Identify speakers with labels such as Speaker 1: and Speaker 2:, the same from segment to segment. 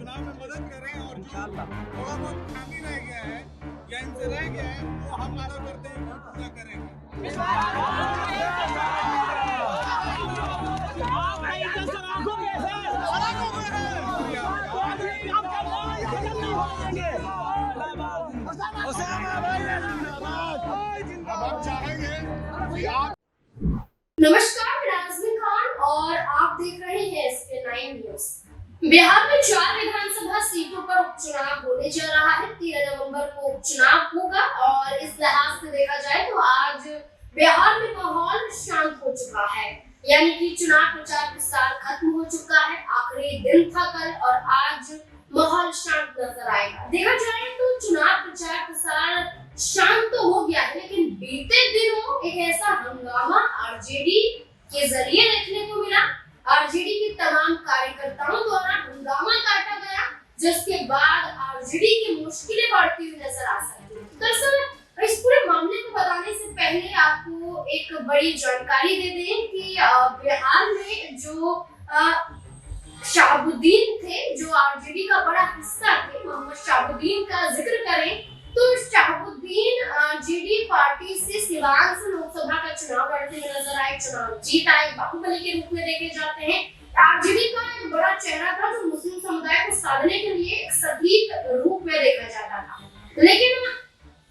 Speaker 1: चुनाव में मदद करें और जो थोड़ा बहुत खामी रह गया है या इनसे रह गया है वो हम वादा करते हैं कि पूरा करेंगे।
Speaker 2: नमस्कार, मैं नाज़मीन खान और आप देख रहे हैं SK9 न्यूज। बिहार में 4 विधानसभा सीटों पर उपचुनाव होने जा रहा है। 13 नवंबर को उपचुनाव होगा और इस लिहाज से देखा जाए तो आज बिहार में माहौल शांत हो चुका है, यानी कि चुनाव प्रचार प्रसार खत्म हो चुका है। आखिरी दिन था कल और आज माहौल शांत नजर आएगा। देखा जाए तो चुनाव प्रचार प्रसार शांत तो हो गया है, लेकिन बीते दिनों एक ऐसा हंगामा आरजेडी के जरिए देखने को मिला। आरजेडी के तमाम कार्यकर्ताओं द्वारा हंगामा काटा गया, जिसके बाद आरजेडी की मुश्किलें बढ़ती हुई नजर आ सकती है। दरअसल इस पूरे मामले को बताने से पहले आपको एक बड़ी जानकारी दे दें कि बिहार में जो शहाबुद्दीन थे, जो आरजेडी का बड़ा हिस्सा थे, मोहम्मद शहाबुद्दीन का जिक्र करें तो शहाबुद्दीन जेडी पार्टी से सिवान से लोकसभा का चुनाव लड़ते हुए नजर आए। चुनाव जीत आए, बाहुबली के रूप में देखे जाते हैं। आरजेडी का एक बड़ा चेहरा था जो मुस्लिम समुदाय को साधने के लिए एक सटीक रूप में देखा जाता था, लेकिन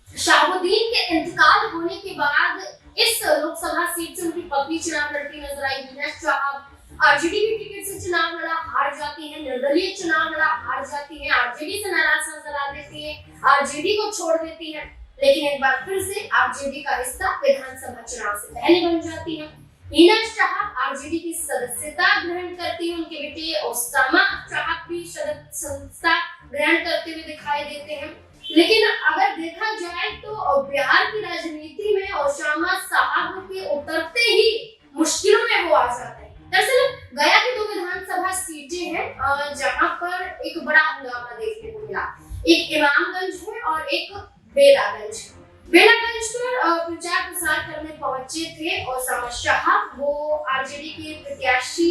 Speaker 2: शहाबुद्दीन के इंतकाल होने के बाद इस लोकसभा सीट से उनकी पत्नी चुनाव लड़ती नजर आई। वीना शाह आरजेडी की टिकट से चुनाव लड़ा, हार जाती है। निर्दलीय चुनाव लड़ा, हार जाती है। आरजेडी से नाराज नजर आ देती है, आरजेडी को छोड़ देती है, लेकिन एक बार फिर से आरजेडी का हिस्सा विधानसभा चुनाव से पहले बन जाती है। वीना शाह आरजेडी की सदस्यता ग्रहण करती है। उनके बेटे ओसामा शाह भी सदस्यता ग्रहण करते हुए दिखाई देते हैं। लेकिन अगर देखा जाए तो बिहार की राजनीति में ओसामा साहब के उतरते ही मुश्किलों में वो आ जाते हैं। दरअसल गया की 2 विधानसभा सीटें हैं जहां पर एक बड़ा हंगामा देखने को मिला। एक इमामगंज है और एक बेलागंज है। बेलागंज पर प्रचार प्रसार करने पहुंचे थे ओसामा शाह। वो आरजेडी के प्रत्याशी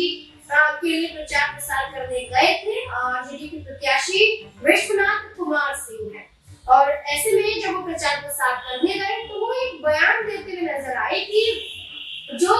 Speaker 2: के लिए प्रचार प्रसार करने गए थे। आरजेडी के प्रत्याशी विश्वनाथ कुमार सिंह है और ऐसे में जब वो प्रचार प्रसार करने गए तो वो एक बयान देते हुए नजर आए कि जो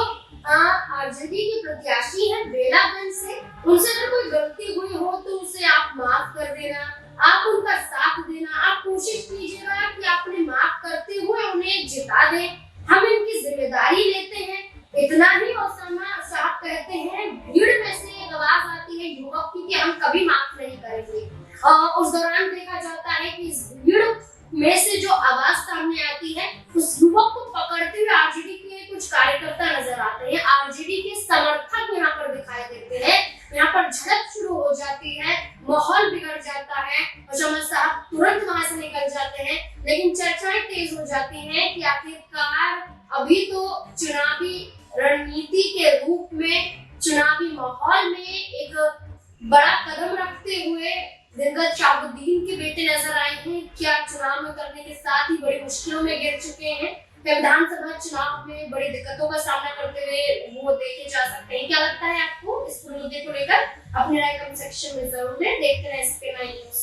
Speaker 2: आरजेडी के प्रत्याशी हैं बेलागंज से, उनसे अगर कोई गलती हुई हो तो उसे आप माफ कर देना, आप उनका साथ देना, आप कोशिश कीजिएगा कि आपने माफ करते हुए उन्हें जिता दें, हम इनकी जिम्मेदारी लेते हैं। इतना ही ओसामा साहब कहते हैं। भीड़ में से एक आवाज आती है युवक की कि हम कभी माफ नहीं करेंगे। उस दौरान देखा जाता है कि इस भीड़ में से जो आवाज सामने आती है उस युवक को पकड़ते हुए आरजेडी के कुछ कार्यकर्ता नजर आते हैं। आरजेडी के समर्थक यहाँ पर दिखाई देते हैं। यहाँ पर झड़प शुरू हो जाती है, माहौल बिगड़ जाता है। ओसामा साहब तुरंत वहां से निकल जाते हैं, लेकिन चर्चाएं तेज हो जाती हैं कि आखिरकार अभी तो चुनावी रणनीति के रूप में, चुनावी माहौल में एक बड़ा कदम रखते हुए दिवंगत शहाबुद्दीन के बेटे नजर आए हैं। क्या चुनाव में करने के साथ ही बड़ी मुश्किलों में गिर चुके हैं? विधानसभा चुनाव में बड़ी दिक्कतों का सामना करते हुए वो देखे जा सकते हैं। क्या लगता है आपको इस मुद्दे को लेकर? अपनी राय कमेंट सेक्शन में जरूर दें। देखते रहें SK9 न्यूज।